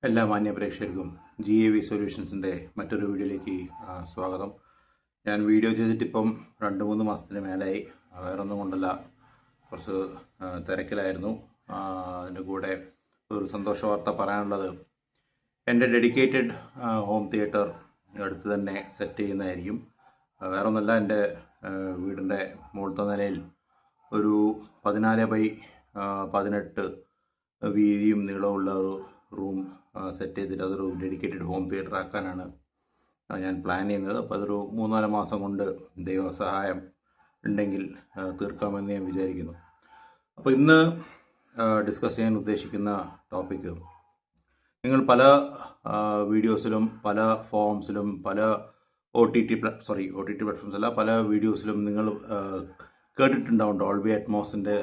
എല്ലാ മാന്യ പ്രേക്ഷകർക്കും GAV സൊല്യൂഷൻസിൻ്റെ മറ്റൊരു വീഡിയോയിലേക്ക് സ്വാഗതം. ഞാൻ വീഡിയോ ചെയ്തിട്ടിപ്പം 2-3 മാസത്തിന് മേലായി. വേറൊന്നും കൊണ്ടല്ല, കുറച്ച് തിരക്കിലായിരുന്നു. അതിൻ്റെ കൂടെ ഒരു സന്തോഷ വാർത്ത പറയാനുള്ളത്, എൻ്റെ ഡെഡിക്കേറ്റഡ് ഹോം തിയേറ്റർ അടുത്ത് തന്നെ സെറ്റ് ചെയ്യുന്നതായിരിക്കും. വേറൊന്നല്ല, എൻ്റെ വീടിൻ്റെ മുകളിലത്തെ നിലയിൽ ഒരു 14x18 വീതിയും നീളമുള്ള ഒരു റൂം സെറ്റ് ചെയ്തിട്ട് അതൊരു ഡെഡിക്കേറ്റഡ് ഹോം തിയേറ്റർ ആക്കാനാണ് ഞാൻ പ്ലാൻ ചെയ്യുന്നത്. അപ്പോൾ അതൊരു 3-4 മാസം കൊണ്ട് ദൈവസഹായം ഉണ്ടെങ്കിൽ തീർക്കാമെന്ന് ഞാൻ വിചാരിക്കുന്നു. അപ്പോൾ ഇന്ന് ഡിസ്കസ് ചെയ്യാൻ ഉദ്ദേശിക്കുന്ന ടോപ്പിക്ക്, നിങ്ങൾ പല വീഡിയോസിലും പല ഫോംസിലും പല ഒ ടി ടി പ്ലാറ്റ്ഫോംസ് അല്ല, പല വീഡിയോസിലും നിങ്ങൾ കേട്ടിട്ടുണ്ടാവും ഡോൾബി അറ്റ്മോസിൻ്റെ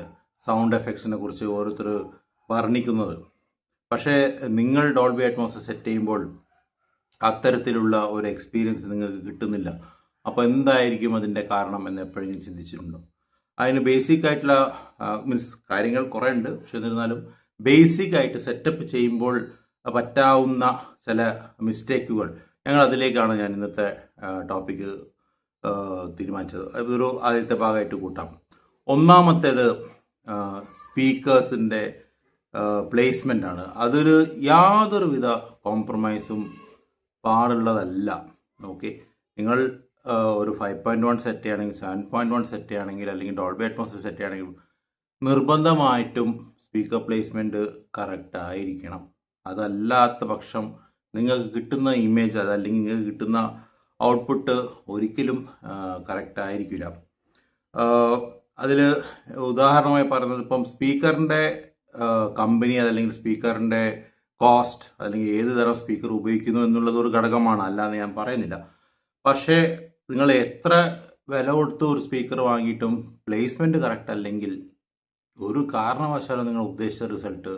സൗണ്ട് എഫക്ട്സിനെ കുറിച്ച് ഓരോരുത്തർ വർണ്ണിക്കുന്നത്. പക്ഷേ നിങ്ങൾ ഡോൾബി അറ്റ്മോസ് സെറ്റ് ചെയ്യുമ്പോൾ അത്തരത്തിലുള്ള ഒരു എക്സ്പീരിയൻസ് നിങ്ങൾക്ക് കിട്ടുന്നില്ല. അപ്പോൾ എന്തായിരിക്കും അതിൻ്റെ കാരണം എന്ന് എപ്പോഴെങ്കിലും ചിന്തിച്ചിട്ടുണ്ടോ? അതിന് ബേസിക് ആയിട്ടുള്ള കാര്യങ്ങൾ കുറേ ഉണ്ട്. പക്ഷെ എന്നിരുന്നാലും ബേസിക് ആയിട്ട് സെറ്റപ്പ് ചെയ്യുമ്പോൾ പറ്റാവുന്ന ചില മിസ്റ്റേക്കുകൾ, ഞങ്ങൾ അതിലേക്കാണ് ഞാൻ ഇന്നത്തെ ടോപ്പിക്ക് തീരുമാനിച്ചത്. അതൊരു ആദ്യത്തെ ഭാഗമായിട്ട് കൂട്ടാം. ഒന്നാമത്തേത് സ്പീക്കേഴ്സിൻ്റെ പ്ലേസ്മെൻ്റ് ആണ്. അതിൽ യാതൊരുവിധ കോംപ്രമൈസും പാടുള്ളതല്ല. ഓക്കെ, നിങ്ങൾ ഒരു 5.1 സെറ്റ് ചെയ്യുകയാണെങ്കിൽ, 7.1 സെറ്റ് ചെയ്യുകയാണെങ്കിൽ, അല്ലെങ്കിൽ ഡോൾബി അറ്റ്മോസ് സെറ്റ് ചെയ്യുകയാണെങ്കിൽ നിർബന്ധമായിട്ടും സ്പീക്കർ പ്ലേസ്മെൻറ്റ് കറക്റ്റ് ആയിരിക്കണം. അതല്ലാത്ത പക്ഷം നിങ്ങൾക്ക് കിട്ടുന്ന ഇമേജ് അതല്ലെങ്കിൽ നിങ്ങൾക്ക് കിട്ടുന്ന ഔട്ട്പുട്ട് ഒരിക്കലും കറക്റ്റ് ആയിരിക്കില്ല. അതിൽ ഉദാഹരണമായി പറയുന്നത്, ഇപ്പം സ്പീക്കറിൻ്റെ കമ്പനി അതല്ലെങ്കിൽ സ്പീക്കറിൻ്റെ കോസ്റ്റ് അല്ലെങ്കിൽ ഏത് തരം സ്പീക്കർ ഉപയോഗിക്കുന്നു എന്നുള്ളത് ഒരു ഘടകമാണ്, അല്ലാന്ന് ഞാൻ പറയുന്നില്ല. പക്ഷേ നിങ്ങൾ എത്ര വില കൊടുത്ത് ഒരു സ്പീക്കർ വാങ്ങിയിട്ടും പ്ലേസ്മെൻറ്റ് കറക്റ്റ് അല്ലെങ്കിൽ ഒരു കാരണവശാലും നിങ്ങൾ ഉദ്ദേശിച്ച റിസൾട്ട്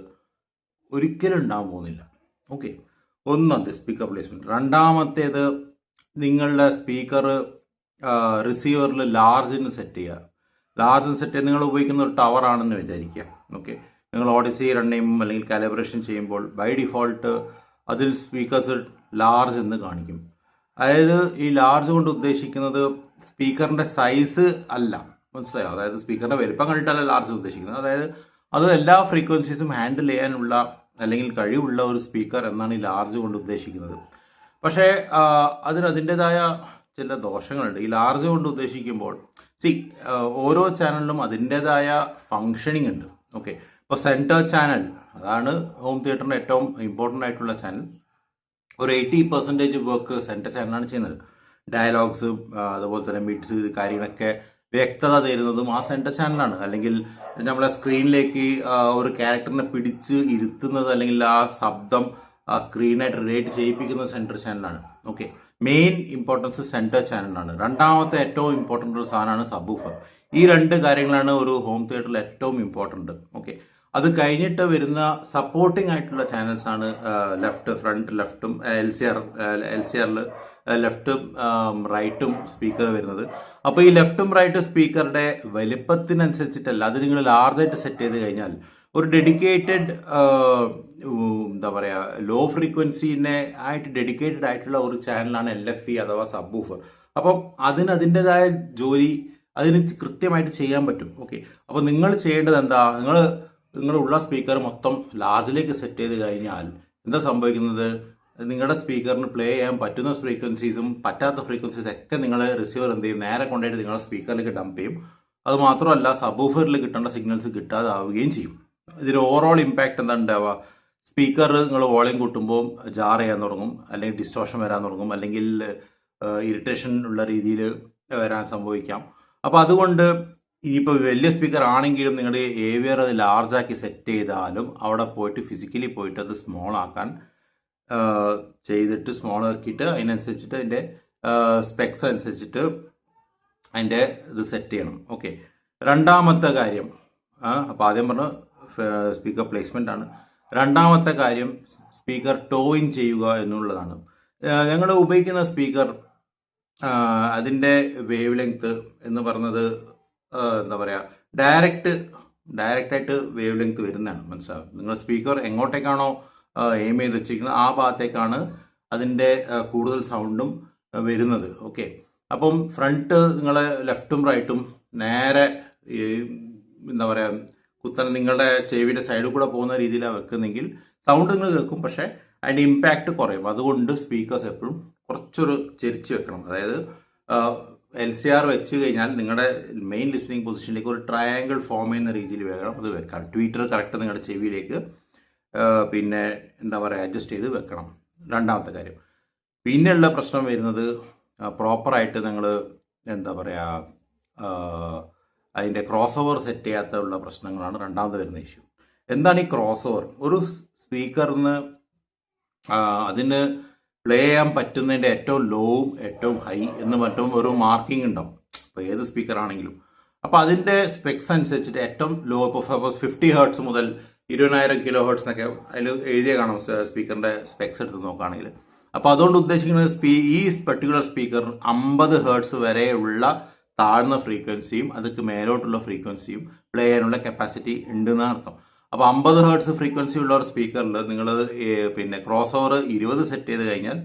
ഒരിക്കലും ഉണ്ടാകാൻ പോകുന്നില്ല. ഓക്കെ, ഒന്നാമത്തെ സ്പീക്കർ പ്ലേസ്മെൻറ്റ്. രണ്ടാമത്തേത്, നിങ്ങളുടെ സ്പീക്കർ റിസീവറിൽ ലാർജിന് സെറ്റ് ചെയ്യുക. ലാർജിന് സെറ്റ് ചെയ്ത് നിങ്ങൾ ഉപയോഗിക്കുന്ന ഒരു ടവർ ആണെന്ന് വിചാരിക്കുക. ഓക്കെ, നിങ്ങൾ ഓഡിസി റൺ ചെയ്യുമ്പോൾ അല്ലെങ്കിൽ കാലിബ്രേഷൻ ചെയ്യുമ്പോൾ ബൈ ഡിഫോൾട്ട് അതിൽ സ്പീക്കേഴ്സ് ലാർജ് എന്ന് കാണിക്കും. അതായത് ഈ ലാർജ് കൊണ്ട് ഉദ്ദേശിക്കുന്നത് സ്പീക്കറിൻ്റെ സൈസ് അല്ല, മനസ്സിലായോ? അതായത് സ്പീക്കറിൻ്റെ വലിപ്പം കണ്ടിട്ടല്ല ലാർജ് ഉദ്ദേശിക്കുന്നത്. അതായത് അത് എല്ലാ ഫ്രീക്വൻസീസും ഹാൻഡിൽ ചെയ്യാനുള്ള അല്ലെങ്കിൽ കഴിവുള്ള ഒരു സ്പീക്കർ എന്നാണ് ഈ ലാർജ് കൊണ്ട് ഉദ്ദേശിക്കുന്നത്. പക്ഷേ അതിൻ്റെതായ ചില ദോഷങ്ങളുണ്ട്. ഈ ലാർജ് കൊണ്ട് ഉദ്ദേശിക്കുമ്പോൾ ഓരോ ചാനലിലും അതിൻ്റെതായ ഫങ്ഷനിങ് ഉണ്ട്. ഓക്കെ, ഇപ്പോൾ സെൻറ്റർ ചാനൽ, അതാണ് ഹോം തിയേറ്ററിൻ്റെ ഏറ്റവും ഇമ്പോർട്ടൻ്റ് ആയിട്ടുള്ള ചാനൽ. ഒരു 80% വർക്ക് സെൻറ്റർ ചാനലാണ് ചെയ്യുന്നത്. ഡയലോഗ്സ്, അതുപോലെ തന്നെ മിഡ്സ്, കാര്യങ്ങളൊക്കെ വ്യക്തത തരുന്നതും ആ സെൻറ്റർ ചാനലാണ്. അല്ലെങ്കിൽ നമ്മളെ സ്ക്രീനിലേക്ക് ഒരു ക്യാരക്ടറിനെ പിടിച്ച് ഇരുത്തുന്നത് അല്ലെങ്കിൽ ആ ശബ്ദം ആ സ്ക്രീനായിട്ട് റിലേറ്റ് ചെയ്യിപ്പിക്കുന്നത് സെൻറ്റർ ചാനലാണ്. ഓക്കെ, മെയിൻ ഇമ്പോർട്ടൻസ് സെൻറ്റർ ചാനലാണ്. രണ്ടാമത്തെ ഏറ്റവും ഇമ്പോർട്ടൻ്റ് ഒരു സാധനമാണ് സബ്വൂഫർ. ഈ രണ്ട് കാര്യങ്ങളാണ് ഒരു ഹോം തിയേറ്ററിൽ ഏറ്റവും ഇമ്പോർട്ടൻ്റ്. ഓക്കെ, അത് കഴിഞ്ഞിട്ട് വരുന്ന സപ്പോർട്ടിംഗ് ആയിട്ടുള്ള ചാനൽസ് ആണ് ലെഫ്റ്റ്, ഫ്രണ്ട് ലെഫ്റ്റും, LCRൽ ലെഫ്റ്റും റൈറ്റും സ്പീക്കർ വരുന്നത്. അപ്പോൾ ഈ ലെഫ്റ്റും റൈറ്റും സ്പീക്കറുടെ വലിപ്പത്തിനനുസരിച്ചിട്ടല്ല, അത് നിങ്ങൾ ലാർജായിട്ട് സെറ്റ് ചെയ്ത് കഴിഞ്ഞാൽ ഒരു ഡെഡിക്കേറ്റഡ് എന്താ പറയുക, ലോ ഫ്രീക്വൻസിനെ ആയിട്ട് ഡെഡിക്കേറ്റഡ് ആയിട്ടുള്ള ഒരു ചാനലാണ് LFE അഥവാ സബ്വൂഫർ. അപ്പം അതിൻ്റെതായ ജോലി അതിന് കൃത്യമായിട്ട് ചെയ്യാൻ പറ്റും. ഓക്കെ, അപ്പോൾ നിങ്ങൾ ചെയ്യേണ്ടത് എന്താ, നിങ്ങളുള്ള സ്പീക്കർ മൊത്തം ലാർജിലേക്ക് സെറ്റ് ചെയ്ത് കഴിഞ്ഞാൽ എന്താ സംഭവിക്കുന്നത്, നിങ്ങളുടെ സ്പീക്കറിന് പ്ലേ ചെയ്യാൻ പറ്റുന്ന ഫ്രീക്വൻസീസും പറ്റാത്ത ഫ്രീക്വൻസീസ് ഒക്കെ നിങ്ങൾ റിസീവർ എന്ത് ചെയ്യും, നേരെ കൊണ്ടുപോയിട്ട് നിങ്ങളുടെ സ്പീക്കറിലേക്ക് ഡംപ് ചെയ്യും. അത് മാത്രമല്ല, സബ്വൂഫറിൽ കിട്ടേണ്ട സിഗ്നൽസ് കിട്ടാതാവുകയും ചെയ്യും. ഇതിന് ഓവറോൾ ഇമ്പാക്റ്റ് എന്താ ഉണ്ടാവുക, സ്പീക്കർ നിങ്ങൾ വോളിയം കൂട്ടുമ്പോൾ ജാർ ചെയ്യാൻ തുടങ്ങും, അല്ലെങ്കിൽ ഡിസ്റ്റോർഷൻ വരാൻ തുടങ്ങും, അല്ലെങ്കിൽ ഇറിറ്റേഷൻ ഉള്ള രീതിയിൽ വരാൻ സംഭവിക്കാം. അപ്പോൾ അതുകൊണ്ട് ഇനിയിപ്പോൾ വലിയ സ്പീക്കർ ആണെങ്കിലും നിങ്ങൾ AVR അത് ലാർജാക്കി സെറ്റ് ചെയ്താലും അവിടെ പോയിട്ട് ഫിസിക്കലി പോയിട്ട് അത് സ്മോൾ ആക്കാൻ ചെയ്തിട്ട് സ്മോൾ ആക്കിയിട്ട് അതിനനുസരിച്ചിട്ട് അതിൻ്റെ സ്പെക്സ് അനുസരിച്ചിട്ട് അതിൻ്റെ ഇത് സെറ്റ് ചെയ്യണം. ഓക്കെ, രണ്ടാമത്തെ കാര്യം, അപ്പോൾ ആദ്യം പറഞ്ഞ സ്പീക്കർ പ്ലേസ്മെൻ്റ് ആണ്. രണ്ടാമത്തെ കാര്യം സ്പീക്കർ ടോയിൻ ചെയ്യുക എന്നുള്ളതാണ്. ഞങ്ങൾ ഉപയോഗിക്കുന്ന സ്പീക്കർ അതിൻ്റെ വേവ് ലെങ്ത് എന്ന് പറയുന്നത് എന്താ പറയുക, ഡയറക്റ്റായിട്ട് വേവ് ലെങ്ത് വരുന്നതാണ്, മനസ്സിലാവും. നിങ്ങൾ സ്പീക്കർ എങ്ങോട്ടേക്കാണോ എയിം ചെയ്ത് വെച്ചിരിക്കുന്നത് ആ ഭാഗത്തേക്കാണ് അതിൻ്റെ കൂടുതൽ സൗണ്ടും വരുന്നത്. ഓക്കെ, അപ്പം ഫ്രണ്ട് നിങ്ങളെ ലെഫ്റ്റും റൈറ്റും നേരെ ഈ എന്താ പറയുക കുത്തനെ നിങ്ങളുടെ ചെവിയുടെ സൈഡിൽ കൂടെ പോകുന്ന രീതിയിലാണ് വെക്കുന്നെങ്കിൽ സൗണ്ട് നിങ്ങൾ കേൾക്കും, പക്ഷേ അതിൻ്റെ ഇമ്പാക്റ്റ് കുറയും. അതുകൊണ്ട് സ്പീക്കേഴ്സ് എപ്പോഴും കുറച്ചൊരു ചെരിച്ച് വെക്കണം. അതായത് LCR വെച്ച് കഴിഞ്ഞാൽ നിങ്ങളുടെ മെയിൻ ലിസണിങ് പൊസിഷനിലേക്ക് ഒരു ട്രയാങ്കിൾ ഫോം ചെയ്യുന്ന രീതിയിൽ വേണം അത് വെക്കാം. ട്വീറ്റർ കറക്റ്റ് നിങ്ങളുടെ ചെവിയിലേക്ക് പിന്നെ എന്താ പറയുക അഡ്ജസ്റ്റ് ചെയ്ത് വെക്കണം. രണ്ടാമത്തെ കാര്യം. പിന്നെയുള്ള പ്രശ്നം വരുന്നത് പ്രോപ്പറായിട്ട് നിങ്ങൾ എന്താ പറയുക അതിൻ്റെ ക്രോസ് ഓവർ സെറ്റ് ചെയ്യാത്തുള്ള പ്രശ്നങ്ങളാണ് രണ്ടാമത് വരുന്ന ഇഷ്യൂ. എന്താണ് ഈ ക്രോസ് ഓവർ? ഒരു സ്പീക്കറിന് അതിന് പ്ലേ ചെയ്യാൻ പറ്റുന്നതിൻ്റെ ഏറ്റവും ലോവും ഏറ്റവും ഹൈ എന്ന് മറ്റും ഒരു മാർക്കിംഗ് ഉണ്ടാവും, ഇപ്പോൾ ഏത് സ്പീക്കർ ആണെങ്കിലും. അപ്പോൾ അതിൻ്റെ സ്പെക്സ് അനുസരിച്ചിട്ട് ഏറ്റവും ലോ ഇപ്പോൾ സപ്പോസ് 50 ഹേർട്സ് മുതൽ 20,000 കിലോ ഹേർട്സ് എന്നൊക്കെ അതിൽ എഴുതിയ കാണാം സ്പീക്കറിൻ്റെ സ്പെക്സ് എടുത്ത് നോക്കുകയാണെങ്കിൽ. അപ്പോൾ അതുകൊണ്ട് ഉദ്ദേശിക്കുന്നത് ഈ പെർട്ടിക്കുലർ സ്പീക്കറിന് 50 ഹേർട്സ് വരെയുള്ള താഴ്ന്ന ഫ്രീക്വൻസിയും അതൊക്കെ മേലോട്ടുള്ള ഫ്രീക്വൻസിയും പ്ലേ ചെയ്യാനുള്ള കപ്പാസിറ്റി ഉണ്ടെന്നാണ് അർത്ഥം. അപ്പോൾ 50 ഹേർട്സ് ഫ്രീക്വൻസി ഉള്ള ഒരു സ്പീക്കറിൽ നിങ്ങൾ പിന്നെ ക്രോസ് ഓവർ 20 സെറ്റ് ചെയ്ത് കഴിഞ്ഞാൽ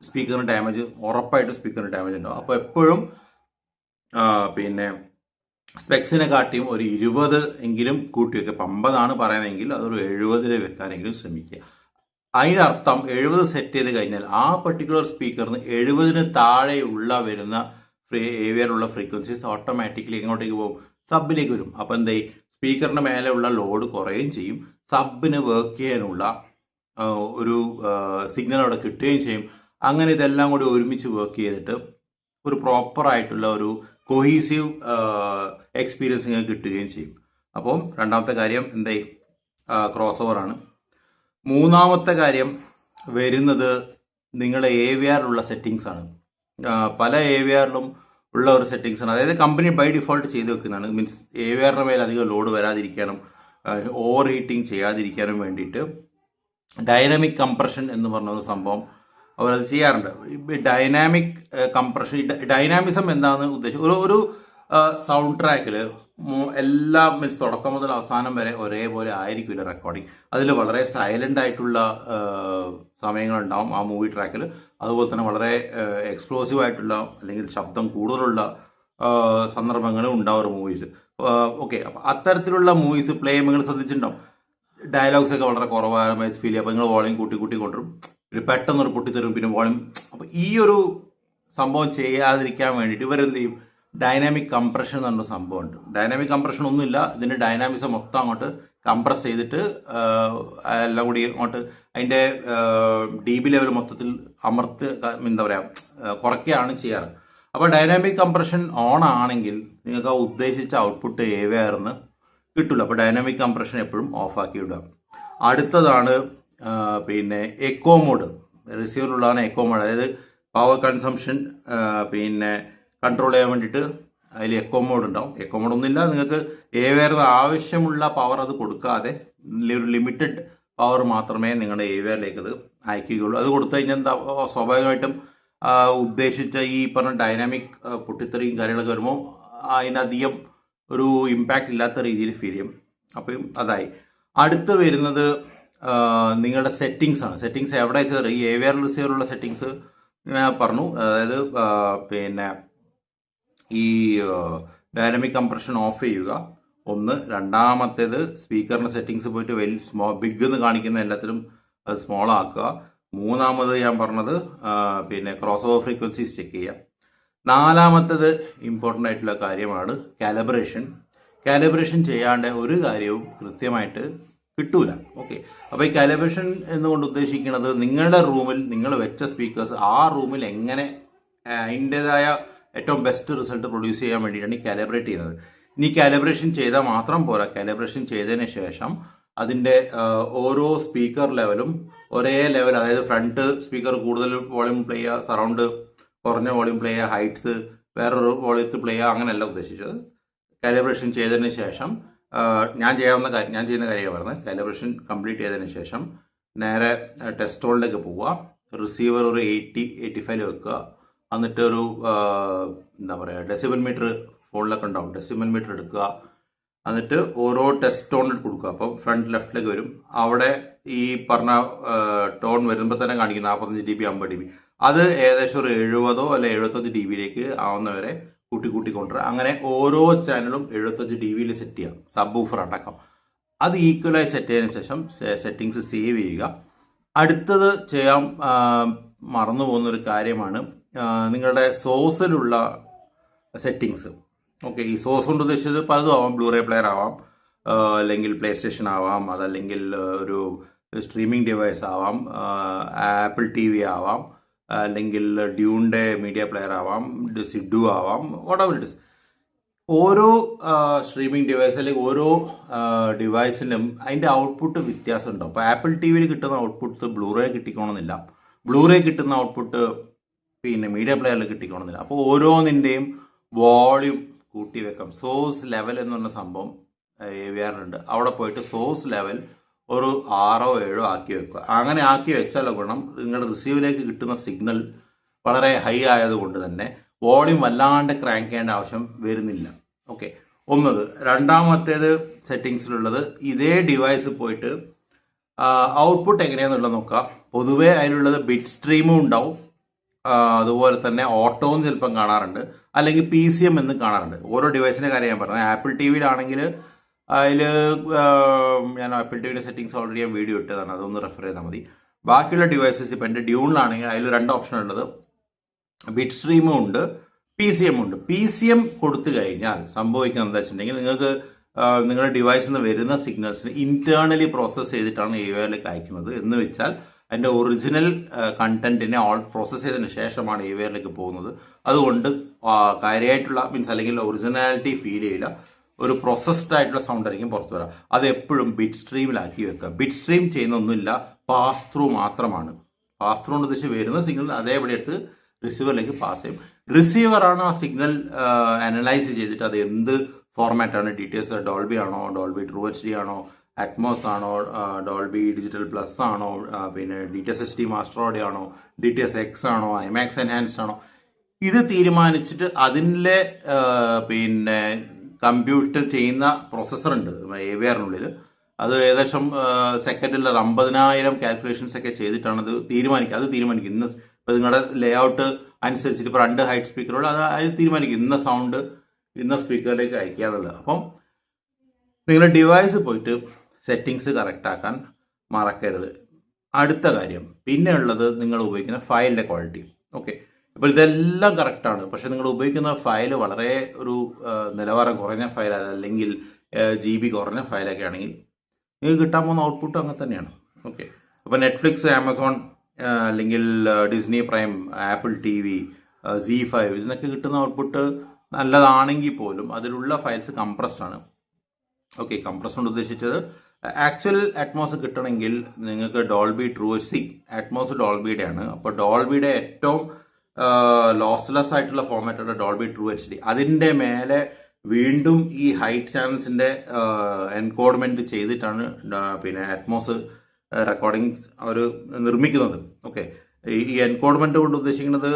സ്പീക്കറിന് ഡാമേജ് ഉറപ്പായിട്ടും സ്പീക്കറിന് ഡാമേജ് ഉണ്ടാവും. അപ്പോൾ എപ്പോഴും പിന്നെ സ്പെക്സിനെ കാട്ടിയും ഒരു 20 എങ്കിലും കൂട്ടി വെക്കുക. ഇപ്പം 50 പറയുന്നതെങ്കിൽ അതൊരു 70 വെക്കാനെങ്കിലും ശ്രമിക്കുക. അതിനർത്ഥം 70 സെറ്റ് ചെയ്ത് കഴിഞ്ഞാൽ ആ പെർട്ടിക്കുലർ സ്പീക്കറിന് 70 താഴെയുള്ള വരുന്ന ഏവിയറുള്ള ഫ്രീക്വൻസീസ് ഓട്ടോമാറ്റിക്കലി എങ്ങോട്ടേക്ക് പോകും? സബിലേക്ക് വരും. അപ്പോൾ എന്തായി? സ്പീക്കറിൻ്റെ മേലെയുള്ള ലോഡ് കുറയുകയും ചെയ്യും, സബിന് വർക്ക് ചെയ്യാനുള്ള ഒരു സിഗ്നൽ അവിടെ കിട്ടുകയും ചെയ്യും. അങ്ങനെ ഇതെല്ലാം കൂടി ഒരുമിച്ച് വർക്ക് ചെയ്തിട്ട് ഒരു പ്രോപ്പറായിട്ടുള്ള ഒരു കൊഹീസീവ് എക്സ്പീരിയൻസ് നിങ്ങൾക്ക് കിട്ടുകയും ചെയ്യും. അപ്പം രണ്ടാമത്തെ കാര്യം എന്തായി? ക്രോസ് ഓവറാണ്. മൂന്നാമത്തെ കാര്യം വരുന്നത് നിങ്ങളുടെ AVR-ലുള്ള സെറ്റിങ്സ് ആണ്. പല AVR-ലും ഉള്ള ഒരു സെറ്റിങ്സ് ആണ്, അതായത് കമ്പനി ബൈ ഡിഫോൾട്ട് ചെയ്ത് വെക്കുന്നതാണ്. മീൻസ് AVR-ന്റെ മേലെ അധികം ലോഡ് വരാതിരിക്കാനും ഓവർ ഹീറ്റിംഗ് ചെയ്യാതിരിക്കാനും വേണ്ടിയിട്ട് ഡൈനാമിക് കംപ്രഷൻ എന്ന് പറഞ്ഞ ഒരു സംഭവം അവരത് ചെയ്യാറുണ്ട്. ഡൈനാമിക് കംപ്രഷൻ, ഡൈനാമിസം എന്താണെന്ന് ഉദ്ദേശിച്ചത് ഒരു സൗണ്ട് ട്രാക്കിൽ എല്ലാ മീൻസ് തുടക്കം മുതൽ അവസാനം വരെ ഒരേപോലെ ആയിരിക്കില്ല റെക്കോർഡിങ്. അതിൽ വളരെ സൈലൻ്റ് ആയിട്ടുള്ള സമയങ്ങളുണ്ടാവും ആ മൂവി ട്രാക്കിൽ. അതുപോലെ തന്നെ വളരെ എക്സ്പ്ലോസീവ് ആയിട്ടുള്ള അല്ലെങ്കിൽ ശബ്ദം കൂടുതലുള്ള സന്ദർഭങ്ങളും ഉണ്ടാവും മൂവീസ്. ഓക്കെ, അപ്പോൾ അത്തരത്തിലുള്ള മൂവീസ് പ്ലേ ചെയ്യുമ്പോൾ നിങ്ങൾ ശ്രദ്ധിച്ചിട്ടുണ്ടാവും ഡയലോഗ്സ് ഒക്കെ വളരെ കുറവായി ഫീൽ ചെയ്യും. അപ്പോൾ നിങ്ങൾ വോളിയം കൂട്ടി കൊണ്ടുവരും, ഒരു പെട്ടെന്നൊരു പൊട്ടിത്തരും, പിന്നെ വോളിയം. അപ്പോൾ ഈ ഒരു സംഭവം ചെയ്യാതിരിക്കാൻ വേണ്ടിയിട്ട് ഇവരെന്ത് ചെയ്യും? ഡൈനാമിക് കംപ്രഷൻ എന്ന് പറഞ്ഞ സംഭവമുണ്ട്. ഡൈനാമിക് കംപ്രഷൻ ഒന്നുമില്ല, ഇതിൻ്റെ ഡൈനാമിക്സ് മൊത്തം അങ്ങോട്ട് കംപ്രസ് ചെയ്തിട്ട് എല്ലാം കൂടി അങ്ങോട്ട് അതിൻ്റെ DB ലെവൽ മൊത്തത്തിൽ എന്താ പറയുക കുറയ്ക്കുകയാണ് ചെയ്യാറ്. അപ്പോൾ ഡൈനാമിക് കംപ്രഷൻ ഓൺ ആണെങ്കിൽ നിങ്ങൾക്ക് ആ ഉദ്ദേശിച്ച ഔട്ട്പുട്ട് AVR-ന്ന് കിട്ടില്ല. അപ്പോൾ ഡൈനാമിക് കംപ്രഷൻ എപ്പോഴും ഓഫാക്കി വിടുക. അടുത്തതാണ് പിന്നെ എക്കോ മോഡ്. റിസീവറിലുള്ളതാണ് എക്കോ മോഡ്. അതായത് പവർ കൺസംഷൻ പിന്നെ കൺട്രോൾ ചെയ്യാൻ വേണ്ടിയിട്ട് അതിൽ എക്കോ മോഡ് ഉണ്ടാവും. എക്കോ മോഡ് ഒന്നുമില്ല, നിങ്ങൾക്ക് AVR-ന് ആവശ്യമുള്ള പവർ അത് കൊടുക്കാതെ ഒരു ലിമിറ്റഡ് പവർ മാത്രമേ നിങ്ങളുടെ AVR-ലേക്ക് അത് അയക്കുകയുള്ളൂ. അത് കൊടുത്തു കഴിഞ്ഞാൽ എന്താ സ്വാഭാവികമായിട്ടും ഉദ്ദേശിച്ച ഈ പറഞ്ഞ ഡൈനാമിക് പൊട്ടിത്തെറിയും കാര്യങ്ങളൊക്കെ വരുമ്പോൾ അതിനധികം ഒരു ഇമ്പാക്റ്റ് ഇല്ലാത്ത രീതിയിൽ ഫീൽ ചെയ്യും. അപ്പം അതായി. അടുത്ത് വരുന്നത് നിങ്ങളുടെ സെറ്റിങ്സ് ആണ്. സെറ്റിങ്സ് എവിടെ വെച്ചാൽ ഈ AVR റിസീവറുള്ള സെറ്റിങ്സ് ഞാൻ പറഞ്ഞു. അതായത് പിന്നെ ഈ ഡൈനാമിക് കംപ്രഷൻ ഓഫ് ചെയ്യുക ഒന്ന്. രണ്ടാമത്തേത് സ്പീക്കറിൻ്റെ സെറ്റിങ്സ് പോയിട്ട് ബിഗ് എന്ന് കാണിക്കുന്ന എല്ലാത്തിലും അത് സ്മോൾ ആക്കുക. മൂന്നാമത് ഞാൻ പറഞ്ഞത് പിന്നെ ക്രോസ് ഓവർ ഫ്രീക്വൻസീസ് ചെക്ക് ചെയ്യുക. നാലാമത്തേത് ഇമ്പോർട്ടൻ്റ് ആയിട്ടുള്ള കാര്യമാണ് കാലിബ്രേഷൻ. കാലിബ്രേഷൻ ചെയ്യാണ്ട് ഒരു കാര്യവും കൃത്യമായിട്ട് കിട്ടൂല. ഓക്കെ, അപ്പോൾ ഈ കാലിബ്രേഷൻ എന്നുകൊണ്ട് ഉദ്ദേശിക്കുന്നത് നിങ്ങളുടെ റൂമിൽ നിങ്ങൾ വെച്ച സ്പീക്കേഴ്സ് ആ റൂമിൽ എങ്ങനെ അതിൻ്റെതായ ഏറ്റവും ബെസ്റ്റ് റിസൾട്ട് പ്രൊഡ്യൂസ് ചെയ്യാൻ വേണ്ടിയിട്ടാണ് ഈ കാലിബ്രേറ്റ് ചെയ്യുന്നത്. ഇനി കാലിബ്രേഷൻ ചെയ്താൽ മാത്രം പോരാ, കാലിബ്രേഷൻ ചെയ്തതിന് ശേഷം അതിൻ്റെ ഓരോ സ്പീക്കർ ലെവലും ഒരേ ലെവൽ, അതായത് ഫ്രണ്ട് സ്പീക്കർ കൂടുതൽ വോളിയം പ്ലേ ചെയ്യുക, സറൗണ്ട് കുറഞ്ഞ വോളിയം പ്ലേ ചെയ്യുക, ഹൈറ്റ്സ് വേറൊരു വോളിയത്തിൽ പ്ലേ ചെയ്യുക, അങ്ങനെയല്ല ഉദ്ദേശിച്ചത്. കാലിബ്രേഷൻ ചെയ്തതിന് ശേഷം ഞാൻ ചെയ്യുന്ന കാര്യമാണ് പറഞ്ഞത്. കാലിബ്രേഷൻ കംപ്ലീറ്റ് ചെയ്തതിന് ശേഷം നേരെ ടെസ്റ്റ് ഹോളിലേക്ക് പോവുക, റിസീവർ ഒരു 80-85 വെക്കുക, എന്നിട്ട് ഒരു എന്താ പറയുക ഡെസിബൽ മീറ്റർ ഫോണിലൊക്കെ ഉണ്ടാവും, ഡെസിബൽ മീറ്റർ എടുക്കുക, എന്നിട്ട് ഓരോ ടെസ്റ്റ് ടോൺ കൊടുക്കുക. അപ്പം ഫ്രണ്ട് ലെഫ്റ്റിലേക്ക് വരും, അവിടെ ഈ പറഞ്ഞ ടോൺ വരുമ്പോൾ തന്നെ കാണിക്കും 45 dB 50 dB. അത് ഏകദേശം ഒരു 70 അല്ലെ 75 dBയിലേക്ക് ആവുന്നവരെ കൂട്ടി കൊണ്ടുവരിക. അങ്ങനെ ഓരോ ചാനലും 75 dBയിൽ സെറ്റ് ചെയ്യാം, സബ് ഊഫർ അടക്കം. അത് ഈക്വലായി സെറ്റ് ചെയ്തതിനു ശേഷം സെറ്റിങ്സ് സേവ് ചെയ്യുക. അടുത്തത് ചെയ്യാൻ മറന്നു പോകുന്നൊരു കാര്യമാണ് നിങ്ങളുടെ സോഴ്സിലുള്ള സെറ്റിങ്സ്. ഓക്കെ, ഈ സോഴ്സ് കൊണ്ട് ഉദ്ദേശിച്ചത് പലതും ആവാം. ബ്ലൂറേ പ്ലെയർ ആവാം, അല്ലെങ്കിൽ പ്ലേ സ്റ്റേഷൻ ആവാം, അതല്ലെങ്കിൽ ഒരു സ്ട്രീമിംഗ് ഡിവൈസ് ആവാം, ആപ്പിൾ TV ആവാം, അല്ലെങ്കിൽ ഡ്യൂണിൻ്റെ മീഡിയ പ്ലെയർ ആവാം, സിഡു ആവാം, whatever it is. ഓരോ സ്ട്രീമിംഗ് ഡിവൈസ് അല്ലെങ്കിൽ ഓരോ ഡിവൈസിനും അതിൻ്റെ ഔട്ട്പുട്ട് വ്യത്യാസം ഉണ്ടാവും. ഇപ്പോൾ ആപ്പിൾ TVയിൽ കിട്ടുന്ന ഔട്ട്പുട്ട് ബ്ലൂറേ കിട്ടിക്കോണമെന്നില്ല, ബ്ലൂറേ കിട്ടുന്ന ഔട്ട്പുട്ട് പിന്നെ മീഡിയ പ്ലെയറിൽ കിട്ടിക്കോണമെന്നില്ല. അപ്പോൾ ഓരോന്നിൻ്റെയും വോളിയം കൂട്ടി വെക്കാം. സോഴ്സ് ലെവൽ എന്ന് പറഞ്ഞ സംഭവം AVRലുണ്ട്. അവിടെ പോയിട്ട് സോഴ്സ് ലെവൽ ഒരു 6 or 7 ആക്കി വെക്കുക. അങ്ങനെ ആക്കി വെച്ചാൽ ഗുണം നിങ്ങളുടെ റിസീവിലേക്ക് കിട്ടുന്ന സിഗ്നൽ വളരെ ഹൈ ആയതുകൊണ്ട് തന്നെ വോളിയം വല്ലാണ്ട് ക്രാങ്ക് ചെയ്യേണ്ട ആവശ്യം വരുന്നില്ല. ഓക്കെ, ഒന്നത്. രണ്ടാമത്തേത് സെറ്റിങ്സിലുള്ളത് ഇതേ ഡിവൈസ് പോയിട്ട് ഔട്ട്പുട്ട് എങ്ങനെയാണെന്നുള്ളത് നോക്കുക. പൊതുവേ അതിലുള്ളത് ബിറ്റ് സ്ട്രീമും ഉണ്ടാവും, അതുപോലെ തന്നെ ഓട്ടോവും ചിലപ്പം കാണാറുണ്ട്, അല്ലെങ്കിൽ PCM എന്ന് കാണാറുണ്ട്. ഓരോ ഡിവൈസിൻ്റെ കാര്യം ഞാൻ പറഞ്ഞത്. ആപ്പിൾ TVയിലാണെങ്കിൽ അതിൽ ഞാൻ ആപ്പിൾ TVയുടെ സെറ്റിങ്സ് ഓൾറെഡി ഞാൻ വീഡിയോ ഇട്ടതാണ്, അതൊന്ന് റെഫർ ചെയ്താൽ മതി. ബാക്കിയുള്ള ഡിവൈസസ് ഇപ്പം എൻ്റെ ഡ്യൂണിലാണെങ്കിൽ അതിൽ 2 ഓപ്ഷൻ ഉള്ളത്, ബിറ്റ് സ്ട്രീമും ഉണ്ട്, PCM ഉണ്ട്. PCM കൊടുത്തു കഴിഞ്ഞാൽ സംഭവിക്കുന്നത് എന്താ വെച്ചിട്ടുണ്ടെങ്കിൽ നിങ്ങൾക്ക് നിങ്ങളുടെ ഡിവൈസിൽ നിന്ന് വരുന്ന സിഗ്നൽസിന് ഇന്റേണലി പ്രോസസ്സ് ചെയ്തിട്ടാണ് AVRലേക്ക് അയക്കുന്നത്. എന്ന് വെച്ചാൽ അതിൻ്റെ ഒറിജിനൽ കണ്ടന്റിനെ പ്രോസസ്സ് ചെയ്തതിന് ശേഷമാണ് AVRലേക്ക് പോകുന്നത്. അതുകൊണ്ട് കാര്യമായിട്ടുള്ള അല്ലെങ്കിൽ ഒറിജിനാലിറ്റി ഫീൽ ചെയ്യില്ല, ഒരു പ്രോസസ്ഡ് ആയിട്ടുള്ള സൗണ്ട് ആയിരിക്കും പുറത്തു വരാം. അത് എപ്പോഴും ബിറ്റ് സ്ട്രീമിലാക്കി വെക്കുക. ബിറ്റ് സ്ട്രീം ചെയ്യുന്നൊന്നുമില്ല, പാസ് ത്രൂ മാത്രമാണ്. പാസ് ത്രൂ കൊണ്ട് ഉദ്ദേശിച്ച് വരുന്ന സിഗ്നൽ അതേപടി എടുത്ത് റിസീവറിലേക്ക് പാസ് ചെയ്യും. റിസീവറാണ് ആ സിഗ്നൽ അനലൈസ് ചെയ്തിട്ട് അത് എന്ത് ഫോർമാറ്റാണ്, DTS ഡോൾബി ആണോ, ഡോൾബി ട്രൂ HD ആണോ, അറ്റ്മോസ് ആണോ, ഡോൾബി ഡിജിറ്റൽ പ്ലസ് ആണോ, പിന്നെ DTS HD മാസ്റ്റർ ഓഡിയോ ആണോ, DTS X ആണോ, IMAX എൻഹാൻസ്ഡ് ആണോ, ഇത് തീരുമാനിച്ചിട്ട് അതിൻ്റെ പിന്നെ കമ്പ്യൂട്ടർ ചെയ്യുന്ന പ്രോസസ്സർ ഉണ്ട് AVRനുള്ളിൽ. അത് ഏകദേശം സെക്കൻഡിൽ 50,000 കാൽക്കുലേഷൻസ് ഒക്കെ ചെയ്തിട്ടാണ് അത് തീരുമാനിക്കുക. ഇന്ന് ഇപ്പോൾ നിങ്ങളുടെ ലേ ഔട്ട് അനുസരിച്ചിട്ട് ഇപ്പോൾ 2 ഹൈറ്റ് സ്പീക്കറുകൾ അത് തീരുമാനിക്കും ഇന്ന സൗണ്ട് ഇന്ന സ്പീക്കറിലേക്ക് അയക്കുക എന്നുള്ളത്. അപ്പം നിങ്ങളുടെ ഡിവൈസ് പോയിട്ട് സെറ്റിങ്സ് കറക്റ്റ് ആക്കാൻ മറക്കരുത്. അടുത്ത കാര്യം പിന്നെ ഉള്ളത് നിങ്ങൾ ഉപയോഗിക്കുന്ന ഫയലിൻ്റെ ക്വാളിറ്റി. ഓക്കെ, ഇപ്പോൾ ഇതെല്ലാം കറക്റ്റാണ്, പക്ഷേ നിങ്ങൾ ഉപയോഗിക്കുന്ന ഫയൽ വളരെ ഒരു നിലവാരം കുറഞ്ഞ ഫയൽ അല്ലെങ്കിൽ GB കുറഞ്ഞ ഫയലൊക്കെ ആണെങ്കിൽ നിങ്ങൾക്ക് കിട്ടാൻ പോകുന്ന ഔട്ട്പുട്ട് അങ്ങനെ തന്നെയാണ്. ഓക്കെ, അപ്പോൾ നെറ്റ്ഫ്ലിക്സ്, ആമസോൺ, അല്ലെങ്കിൽ Disney prime, apple TV, Z5 ഇതിനൊക്കെ കിട്ടുന്ന ഔട്ട്പുട്ട് നല്ലതാണെങ്കിൽ പോലും അതിലുള്ള ഫയൽസ് കംപ്രസ്ഡ് ആണ്. ഓക്കെ, കംപ്രസ് കൊണ്ട് ഉദ്ദേശിച്ചത് ആക്ച്വൽ അറ്റ്മോസ് കിട്ടണമെങ്കിൽ നിങ്ങൾക്ക് ഡോൾബി ട്രൂ HD, അറ്റ്മോസ് ഡോൾബിയുടെ ആണ്. അപ്പോൾ ഡോൾബിയുടെ ഏറ്റവും ലോസ്ലെസ് ആയിട്ടുള്ള ഫോർമാറ്റാണ് ഡോൾബി ട്രൂ HD. അതിൻ്റെ മേലെ വീണ്ടും ഈ ഹൈറ്റ് ചാനൽസിൻ്റെ എൻകോഡ്മെൻറ്റ് ചെയ്തിട്ടാണ് പിന്നെ അറ്റ്മോസ് റെക്കോർഡിങ്സ് അവർ നിർമ്മിക്കുന്നത്. ഓക്കെ, ഈ എൻകോഡ്മെൻറ്റ് കൊണ്ട് ഉദ്ദേശിക്കുന്നത്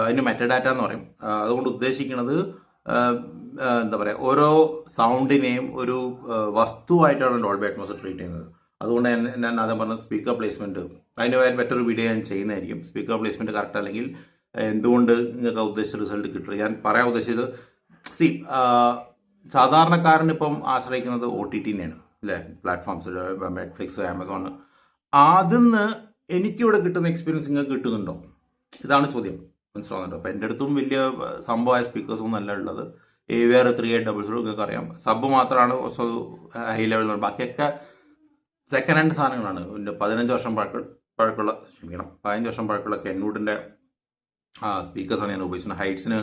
അതിന് മെറ്റഡാറ്റ എന്ന് പറയും. അതുകൊണ്ട് ഉദ്ദേശിക്കുന്നത് എന്താ പറയുക, ഓരോ സൗണ്ടിനെയും ഒരു വസ്തുവായിട്ടാണ് ഡോൾബി അറ്റ്മോസ് ട്രീറ്റ് ചെയ്യുന്നത്. അതുകൊണ്ട് ഞാൻ ആദ്യം പറഞ്ഞത് സ്പീക്കർ പ്ലേസ്മെൻറ്റ്, അതിന് മറ്റൊരു വീഡിയോ ഞാൻ ചെയ്യുന്നതായിരിക്കും. സ്പീക്കർ പ്ലേസ്മെൻറ്റ് കറക്റ്റ് അല്ലെങ്കിൽ എന്തുകൊണ്ട് നിങ്ങൾക്ക് ഉദ്ദേശിച്ച റിസൾട്ട് കിട്ടുക. ഞാൻ പറയാൻ ഉദ്ദേശിച്ചത് സാധാരണക്കാരൻ ഇപ്പം ആശ്രയിക്കുന്നത് OTTനെയാണ് അല്ലേ, പ്ലാറ്റ്ഫോംസ്, നെറ്റ്ഫ്ലിക്സ്, ആമസോൺ. അതിന്ന് എനിക്കിവിടെ കിട്ടുന്ന എക്സ്പീരിയൻസ് നിങ്ങൾക്ക് കിട്ടുന്നുണ്ടോ, ഇതാണ് ചോദ്യം. മനസ്സിലാവുന്നുണ്ടോ? അപ്പോൾ എൻ്റെ അടുത്തും വലിയ സംഭവമായ സ്പീക്കേഴ്സൊന്നും അല്ല ഉള്ളത്. AVR 3800 നിങ്ങൾക്ക് അറിയാം, സബ് മാത്രമാണ് ഹൈ ലെവൽ. ബാക്കിയൊക്കെ സെക്കൻഡ് ഹാൻഡ് സാധനങ്ങളാണ്. 15 വർഷം പഴക്കമുള്ള 15 വർഷം പഴക്കമുള്ള കെൻവുഡിൻ്റെ സ്പീക്കേഴ്സാണ് ഞാൻ ഉപയോഗിക്കുന്നത്. ഹൈറ്റ്സിന്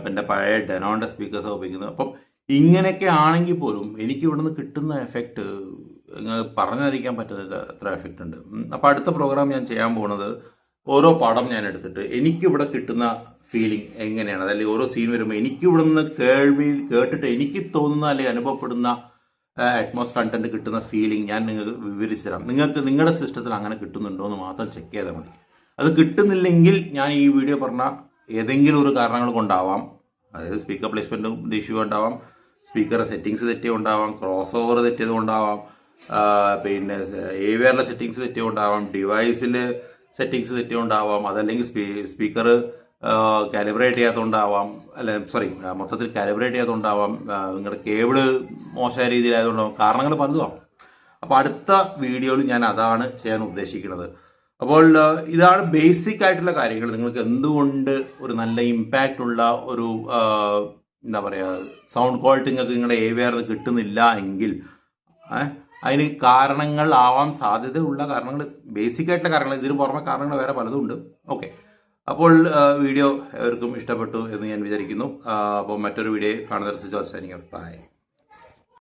എൻ്റെ പഴയ ഡെനോൻ്റെ സ്പീക്കേഴ്സാണ് ഉപയോഗിക്കുന്നത്. അപ്പം ഇങ്ങനെയൊക്കെ ആണെങ്കിൽ പോലും എനിക്ക് ഇവിടെ നിന്ന് കിട്ടുന്ന എഫക്റ്റ് പറഞ്ഞറിയിക്കാൻ പറ്റുന്നില്ല, എത്ര എഫക്റ്റ് ഉണ്ട്. അപ്പോൾ അടുത്ത പ്രോഗ്രാം ഞാൻ ചെയ്യാൻ പോകുന്നത് ഓരോ പടം ഞാൻ എടുത്തിട്ട് എനിക്കിവിടെ കിട്ടുന്ന ഫീലിംഗ് എങ്ങനെയാണ്, അതല്ലെങ്കിൽ ഓരോ സീൻ വരുമ്പോൾ എനിക്കിവിടെ നിന്ന് കേട്ടിട്ട് എനിക്ക് തോന്നുന്ന അല്ലെങ്കിൽ അനുഭവപ്പെടുന്ന അറ്റ്മോസ് കണ്ടന്റ് കിട്ടുന്ന ഫീലിംഗ് ഞാൻ നിങ്ങൾക്ക് വിവരിച്ചു തരാം. നിങ്ങൾക്ക് നിങ്ങളുടെ സിസ്റ്റത്തിൽ അങ്ങനെ കിട്ടുന്നുണ്ടോ എന്ന് മാത്രം ചെക്ക് ചെയ്താൽ മതി. അത് കിട്ടുന്നില്ലെങ്കിൽ ഞാൻ ഈ വീഡിയോ പറഞ്ഞ ഏതെങ്കിലും ഒരു കാരണങ്ങൾ കൊണ്ടാവാം, അതായത് സ്പീക്കർ പ്ലേസ്മെൻറ്റും ഇഷ്യൂ ഉണ്ടാവാം, സ്പീക്കർ സെറ്റിങ്സ് തെറ്റിയത് ഉണ്ടാവാം, ക്രോസ് ഓവർ തെറ്റിയത് കൊണ്ടാവാം, പിന്നെ AVRലെ സെറ്റിങ്സ് തെറ്റിയുണ്ടാവാം, ഡിവൈസിൽ സെറ്റിങ്സ് തെറ്റിയുണ്ടാവാം, അതല്ലെങ്കിൽ സ്പീക്കർ കാലിബ്രേറ്റ് ചെയ്യാത്തതുകൊണ്ടാവാം, അല്ല സോറി മൊത്തത്തിൽ കാലിബ്രേറ്റ് ചെയ്യാത്തതുകൊണ്ടാവാം, നിങ്ങളുടെ കേബിള് മോശമായ രീതിയിലായതുകൊണ്ടാവാം, കാരണങ്ങൾ പലതും. അപ്പോൾ അടുത്ത വീഡിയോയിൽ ഞാൻ അതാണ് ചെയ്യാൻ ഉദ്ദേശിക്കുന്നത്. അപ്പോൾ ഇതാണ് ബേസിക് ആയിട്ടുള്ള കാര്യങ്ങൾ. നിങ്ങൾക്ക് എന്തുകൊണ്ട് ഒരു നല്ല ഇമ്പാക്റ്റ് ഉള്ള ഒരു എന്താ പറയുക സൗണ്ട് ക്വാളിറ്റി നിങ്ങൾക്ക് നിങ്ങളുടെ AVR കിട്ടുന്നില്ല എങ്കിൽ അതിന് കാരണങ്ങൾ ആവാൻ സാധ്യതയുള്ള കാരണങ്ങൾ, ബേസിക് ആയിട്ടുള്ള കാരണങ്ങൾ, ഇതിന് പുറമെ കാരണങ്ങൾ വേറെ പലതും ഉണ്ട്. ഓക്കെ, അപ്പോൾ വീഡിയോ എവർക്കും ഇഷ്ടപ്പെട്ടു എന്ന് ഞാൻ വിചാരിക്കുന്നു. അപ്പോൾ മറ്റൊരു വീഡിയോ കാണുന്ന ബൈ.